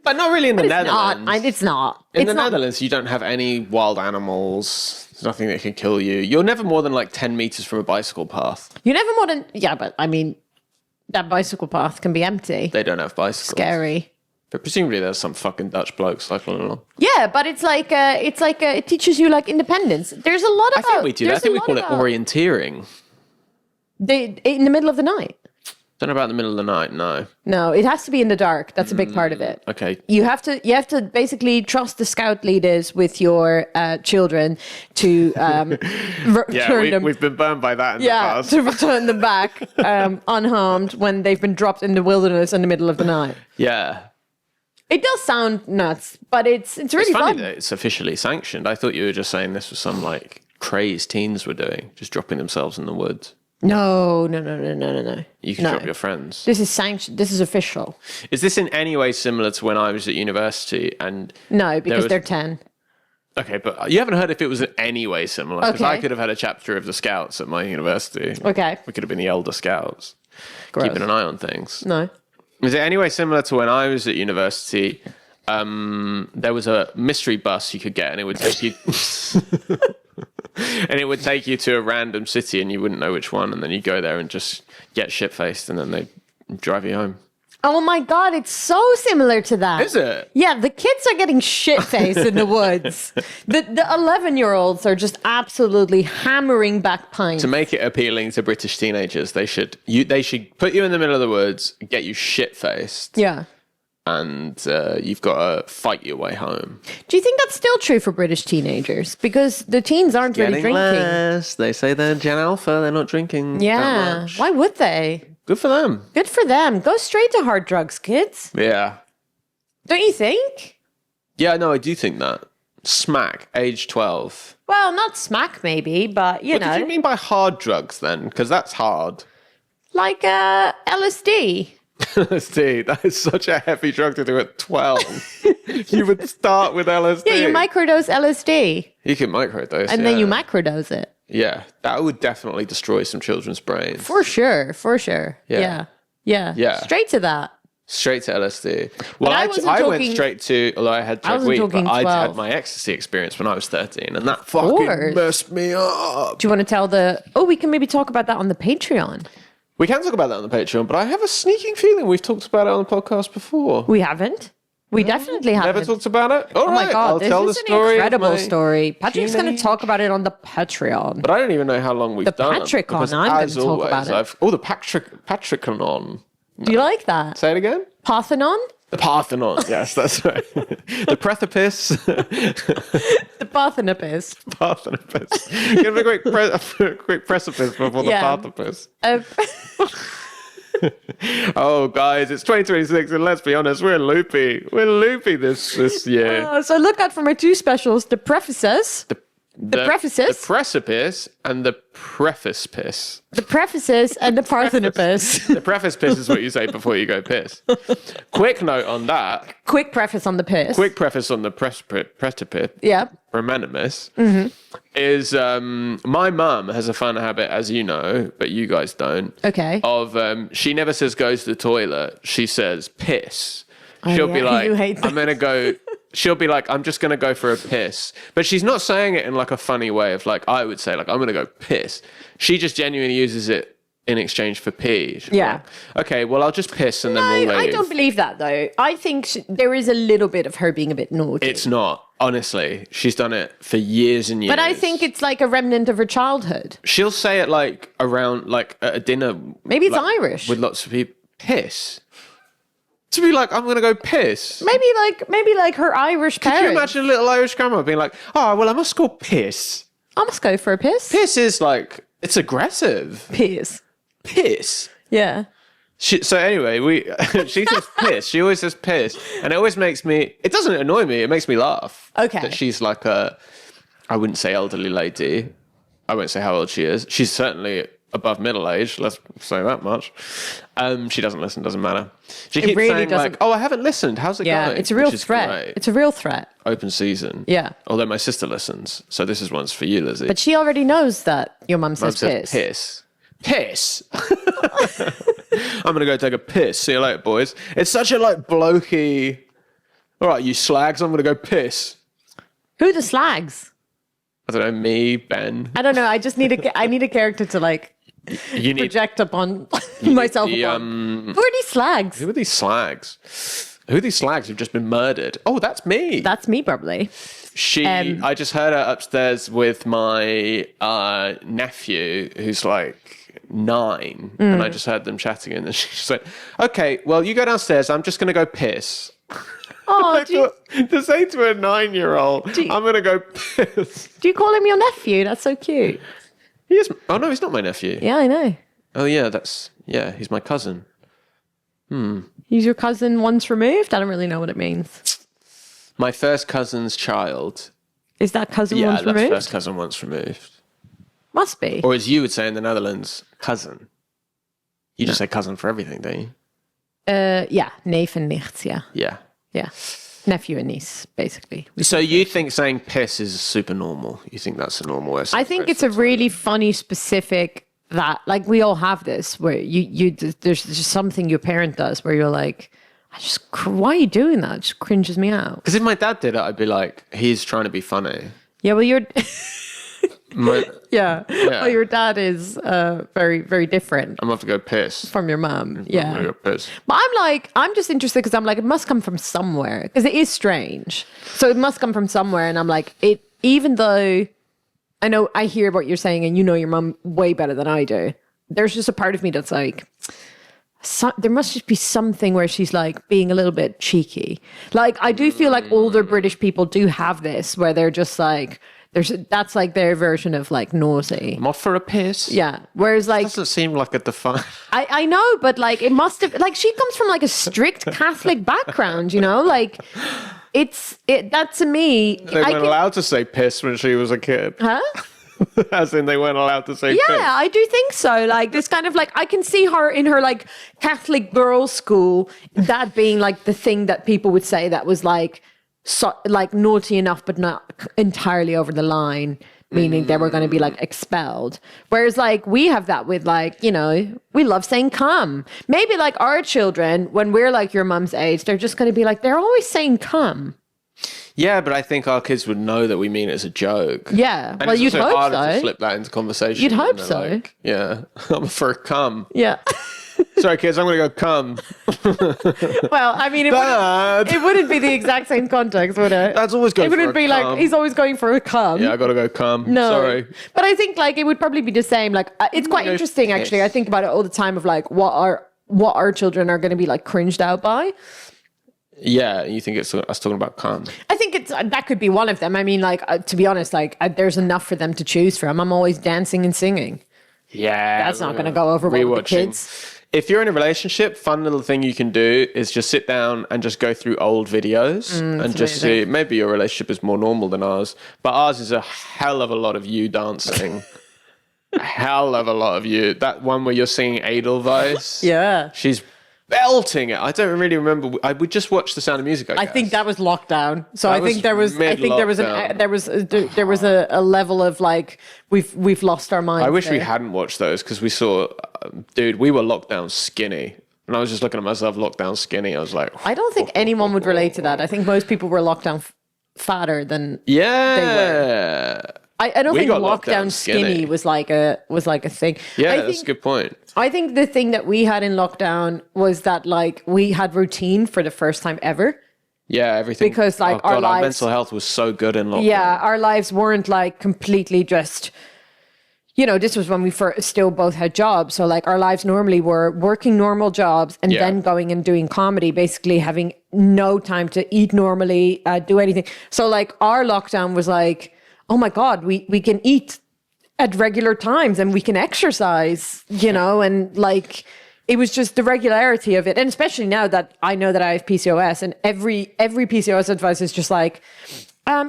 But not really in the Netherlands. It's not. In the Netherlands, you don't have any wild animals. There's nothing that can kill you. You're never more than like 10 meters from a bicycle path. You're never more than... Yeah, but I mean, that bicycle path can be empty. They don't have bicycles. Scary. But presumably there's some fucking Dutch bloke cycling along. Yeah, but it's like it teaches you like independence. There's a lot I about... think we do that. I think we call it orienteering. In the middle of the night. Don't know about the middle of the night, no. No, it has to be in the dark. That's a big part of it. Okay. You have to basically trust the scout leaders with your children to return them. We've been burned by that in the past. To return them back unharmed when they've been dropped in the wilderness in the middle of the night. Yeah. It does sound nuts, but it's really It's funny fun. that it's officially sanctioned. I thought you were just saying this was some like craze teens were doing, just dropping themselves in the woods. No. You can drop your friends. This is sanctioned. This is official. Is this in any way similar to when I was at university? And No, because was- they're 10. okay, but you haven't heard if it was in any way similar. Because I Okay. could have had a chapter of the Scouts at my university. Okay. We could have been the elder Scouts, Gross. keeping an eye on things. No. Is it any way similar to when I was at university? There was a mystery bus you could get, and it would take you, and it would take you to a random city, and you wouldn't know which one, and then you go there and just get shit faced, and then they drive you home. Oh my God, it's so similar to that. Is it? Yeah, the kids are getting shit-faced in the woods. The 11-year-olds are just absolutely hammering back pints. To make it appealing to British teenagers, they should put you in the middle of the woods, get you shit faced, Yeah. and you've got to fight your way home. Do you think that's still true for British teenagers? Because the teens aren't really drinking. less. They say they're Gen Alpha. They're not drinking. that Yeah. much. Why would they? Good for them. Good for them. Go straight to hard drugs, kids. Yeah. Don't you think? Yeah, no, I do think that. Smack, age 12. Well, not smack maybe, but you What know, did you mean by hard drugs then? Because that's hard. like LSD. LSD, that is such a heavy drug to do at 12. You would start with LSD. Yeah, you microdose LSD. You can microdose, And then you macrodose it. Yeah, that would definitely destroy some children's brains. For sure. Yeah. Yeah. Straight to that. Straight to LSD. Well, I I wasn't went talking- straight to, although I had wasn't weed, talking but I 12. had my ecstasy experience when I was 13, and that fucking course. messed me up. Do you want to tell we can maybe talk about that on the Patreon. We can talk about that on the Patreon, but I have a sneaking feeling we've talked about it on the podcast before. We haven't. We definitely haven't. Never talked about it? All Oh my right, God, I'll this tell is the an story. incredible story. Patrick's going to teenage- talk about it on the Patreon. But I don't even know how long we've done Patrick it. on, because I'm gonna as talk always, about it. Oh, the Patrickanon. Do you like that? Say it again? Parthenon? The Parthenon. Yes, that's right. The precipice. The Parthenopus. Parthenopus. Give me a quick precipice before the Parthopus. Oh, guys, it's 2026, and let's be honest, we're loopy. We're loopy this year. So look out for my 2 specials, the prefaces. The prefaces. The precipice and the preface piss. The prefaces and the Parthenopus. The preface piss is what you say before you go piss. Quick note on that. Quick preface on the piss. Quick preface on the precipice. Yeah. Romanimus is my mum has a fun habit, as you know, but you guys don't. Okay. Of she never says goes to the toilet. She says piss. She'll be yeah, like, you hate I'm gonna go. She'll be like, I'm just gonna go for a piss. But she's not saying it in like a funny way of like I would say like I'm gonna go piss. She just genuinely uses it in exchange for pee. She'll be Yeah. like, okay, well I'll just piss and then we'll leave. I don't believe that though. I think there is a little bit of her being a bit naughty. It's not. Honestly, she's done it for years and years. But I think it's like a remnant of her childhood. She'll say it like around like at a dinner. Maybe it's like, Irish. with lots of people. Piss. To be like, I'm gonna go piss. Maybe like her Irish Could you parents. imagine a little Irish grandma being like, oh well, I must go piss. I must go for a piss. Piss is like it's aggressive. Piss. Piss. Yeah. So anyway, she says piss. She always says piss, and it always makes me. It doesn't annoy me. It makes me laugh. Okay. That she's like I wouldn't say elderly lady. I won't say how old she is. She's certainly above middle age. Let's say that much. She doesn't listen. Doesn't matter. She keeps really saying doesn't- like, "Oh, I haven't listened. How's it Yeah. going?" It's a real Which is threat. great. It's a real threat. Open season. Yeah. Although my sister listens, so this is one's for you, Lizzie. But she already knows that your mum Mum says says piss. piss. I'm gonna go take a piss. See you later, boys. It's such a like blokey. All right, you slags. I'm gonna go piss. Who the slags? I don't know. Me, Ben. I don't know. I just need I need a character to like You need. project upon myself the, upon. Who are these slags? Who are these slags? Who are these slags who've just been murdered? Oh, that's me. That's me probably. I just heard her upstairs with my nephew, who's like 9, and I just heard them chatting, and then she said, "Okay, well, you go downstairs. I'm just gonna go piss." Oh, To say to a 9-year-old, I'm gonna go piss. do you call him your nephew? That's so cute. He is. Oh no, he's not my nephew. Yeah, I know. Oh yeah, he's my cousin. He's your cousin once removed? I don't really know what it means. My first cousin's child. Is that cousin Yeah, once that's removed? first cousin once removed. Must be. Or as you would say in the Netherlands, cousin. You just say cousin for everything, don't you? Yeah, neef and nichts, yeah. Yeah. Yeah. Nephew and niece, basically. So you think saying piss is super normal? You think that's a normal way? I think it's a really funny specific that, like, we all have this where there's just something your parent does where you're like, why are you doing that? It just cringes me out. Because if my dad did it, I'd be like, he's trying to be funny. Yeah, well, you're... My, yeah. Well, your dad is very, very different I'm going to go piss. from your mum. I'm Yeah. going to go piss. But I'm just interested because I'm like, it must come from somewhere because it is strange. So it must come from somewhere. And I'm like, even though I know I hear what you're saying and you know your mum way better than I do, there's just a part of me that's like, there must just be something where she's like being a little bit cheeky. Like, I do feel like older British people do have this where they're just like, that's like their version of like nosy. I'm off for a piss. Yeah. Whereas like, Doesn't seem like a define. I know, but like it must have, like she comes from like a strict Catholic background, you know, like that to me. They weren't allowed to say piss when she was a kid. Huh? As in they weren't allowed to say Yeah, piss. I do think so. Like this kind of like I can see her in her like Catholic girls' school, that being like the thing that people would say that was like like naughty enough but not entirely over the line, meaning they were going to be like expelled. Whereas like we have that with like, you know, we love saying come. Maybe like our children, when we're like your mum's age, they're just going to be like, they're always saying come. Yeah, but I think our kids would know that we mean it as a joke. Yeah, And well, it's you'd also hope harder so. to flip that into conversation. You'd hope when so. they're like, yeah, I'm for a cum. Yeah. Sorry, kids, I'm going to go cum. Well, I mean, Dad! it wouldn't be the exact same context, would it? Dad's always going It for wouldn't a be cum. like he's always going for a cum. Yeah, I got to go cum. No. Sorry. But I think like it would probably be the same. Like it's quite Go interesting actually. piss. I think about it all the time of like what our children are going to be like cringed out by. Yeah, you think it's us talking about cum? I think it's that could be one of them. I mean, like to be honest, like there's enough for them to choose from. I'm always dancing and singing. Yeah. That's not going to go over well with the Rewatching. kids. If you're in a relationship, fun little thing you can do is just sit down and just go through old videos and just amazing. see. Maybe your relationship is more normal than ours, but ours is a hell of a lot of you dancing. A hell of a lot of you. That one where you're singing Edelweiss. Yeah. She's belting it. I don't really remember. We just watched The Sound of Music. I I guess. think that was lockdown. So That I think was there was. I think there was mid-lockdown. there was a level of like we've lost our minds. I wish we there. hadn't watched those because we saw, dude, we were locked down skinny. And I was just looking at myself locked down skinny. I was like, I don't think anyone would relate to that. I think most people were locked down fatter than. yeah. I don't We think got locked down lockdown skinny skinny. was like a thing. Yeah, I that's a think, good point. I think the thing that we had in lockdown was that like we had routine for the first time ever. Yeah, everything. Because, like, oh, our God, lives- mental health was so good in lockdown. Yeah, our lives weren't like completely just, you know, this was when we still both had jobs. So like our lives normally were working normal jobs and Yeah. then going and doing comedy, basically having no time to eat normally, do anything. So like our lockdown was like, oh my God, we can eat at regular times and we can exercise, you know, and like it was just the regularity of it. And especially now that I know that I have PCOS, and every PCOS advice is just like,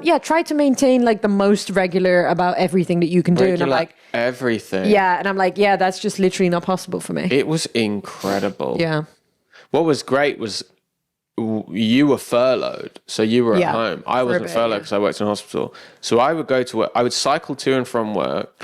yeah, try to maintain like the most regular about everything that you can do. And I'm Regular like, everything. yeah. And I'm like, yeah, that's just literally not possible for me. It was incredible. Yeah. What was great was you were furloughed, so you were Yeah, at home. I for a wasn't bit, furloughed yeah. because I worked in a hospital. So I would go to work. I would cycle to and from work,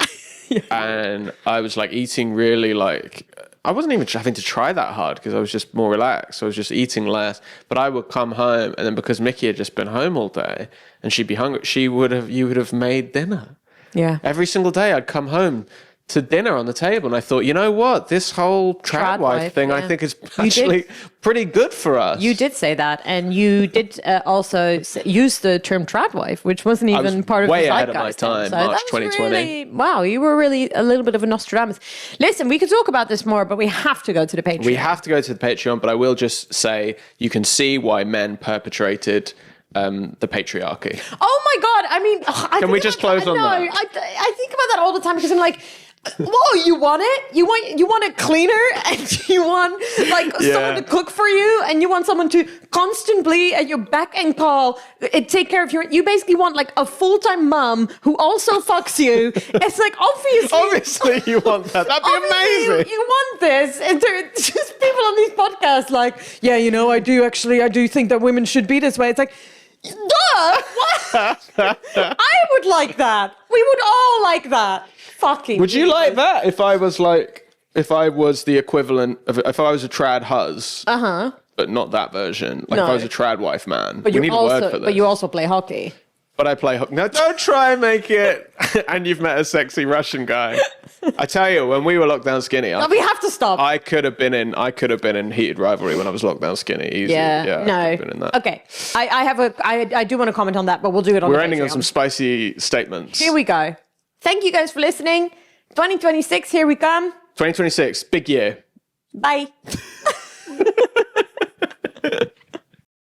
and I was like eating really like. I wasn't even having to try that hard because I was just more relaxed. I was just eating less. But I would come home, and then because Micky had just been home all day and she'd be hungry, you would have made dinner. Yeah. Every single day I'd come home to dinner on the table, and I thought, you know what? This whole trad wife thing, I yeah. think is You did- actually pretty good for us. You did say that, and you did also use the term trad wife, which wasn't was even part of way the ahead of zeitgeist. my time, then. March that was 2020. really- wow, you were really a little bit of a Nostradamus. Listen, we could talk about this more, but we have to go to the Patreon. We have to go to the Patreon, but I will just say you can see why men perpetrated the patriarchy. Oh my God! I mean, Can we just close on that? I think about that all the time because I'm like, whoa, you want it? You want a cleaner, and you want like someone to cook for you, and you want someone to constantly at your beck and call take care of you basically want like a full-time mom who also fucks you. It's like Obviously, you want that. That'd be obviously amazing. You want this, and there's just people on these podcasts like, yeah, you know, I do think that women should be this way. It's like, duh! What? I would like that. We would all like that. Fucking. Would you like that if I was the equivalent of if I was a trad huz? But not that version. Like if No. I was a trad wife man. But we need a word for this. But you also play hockey. But I play hockey. No, don't try and make it. And you've met a sexy Russian guy. I tell you, when we were locked down skinny, No, we have to stop. I could have been in Heated Rivalry when I was locked down skinny. Easy. yeah. I could No. have been in that. Okay. I do want to comment on that, but we'll do it on We're the ending on Patreon. some spicy statements. Here we go. Thank you guys for listening. 2026, here we come. 2026, big year. Bye.